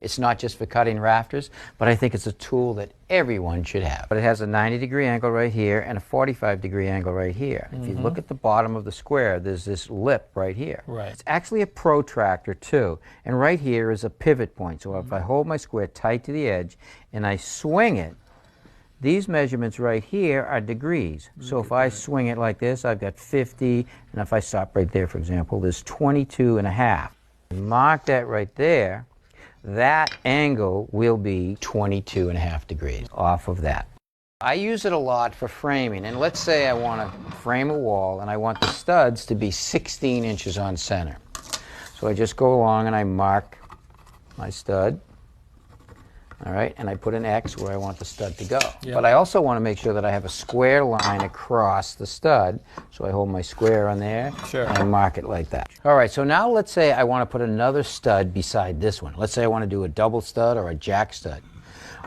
It's not just for cutting rafters, but I think it's a tool that everyone should have. But it has a 90-degree angle right here and a 45-degree angle right here. If you look at the bottom of the square, there's this lip right here. Right. It's actually a protractor too. And right here is a pivot point. So if I hold my square tight to the edge and I swing it, these measurements right here are degrees. So if I swing it like this, I've got 50, and if I stop right there, for example, there's 22 and a half. Mark that right there. That angle will be 22 and a half degrees off of that. I use it a lot for framing, and let's say I want to frame a wall and I want the studs to be 16 inches on center. So I just go along and I mark my stud, all right, and I put an X where I want the stud to go. Yep. But I also want to make sure that I have a square line across the stud, so I hold my square on there Sure. and I mark it like that. All right, so now let's say I want to put another stud beside this one. Let's say I want to do a double stud or a jack stud.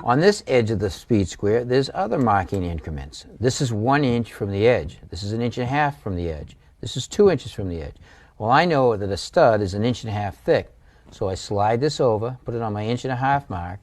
On this edge of the speed square, there's other marking increments. This is 1 inch from the edge. This is 1.5 inches from the edge. This is 2 inches from the edge. Well, I know that a stud is 1.5 inches thick, so I slide this over, put it on my 1.5 inch mark.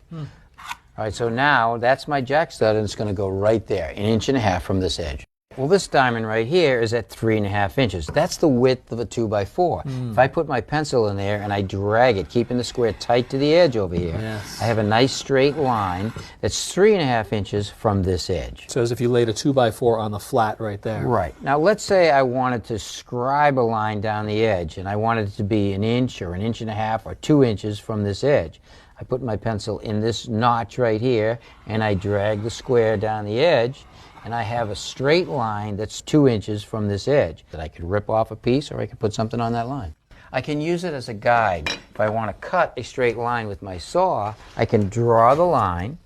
All right, so now that's my jack stud, and it's going to go right there, 1.5 inches from this edge. Well, this diamond right here is at 3.5 inches. That's the width of a 2x4. If I put my pencil in there and I drag it, keeping the square tight to the edge over here, Yes. I have a nice straight line that's 3.5 inches from this edge. So as if you laid a 2x4 on the flat right there. Right. Now let's say I wanted to scribe a line down the edge, and I wanted it to be 1 inch or 1.5 inches or 2 inches from this edge. I put my pencil in this notch right here, and I drag the square down the edge, and I have a straight line that's 2 inches from this edge that I could rip off a piece, or I could put something on that line. I can use it as a guide. If I want to cut a straight line with my saw, I can draw the line.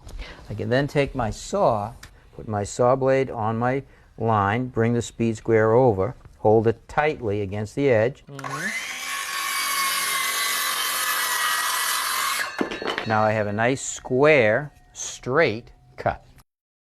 I can then take my saw, put my saw blade on my line, bring the speed square over, hold it tightly against the edge. Now I have a nice square, straight cut.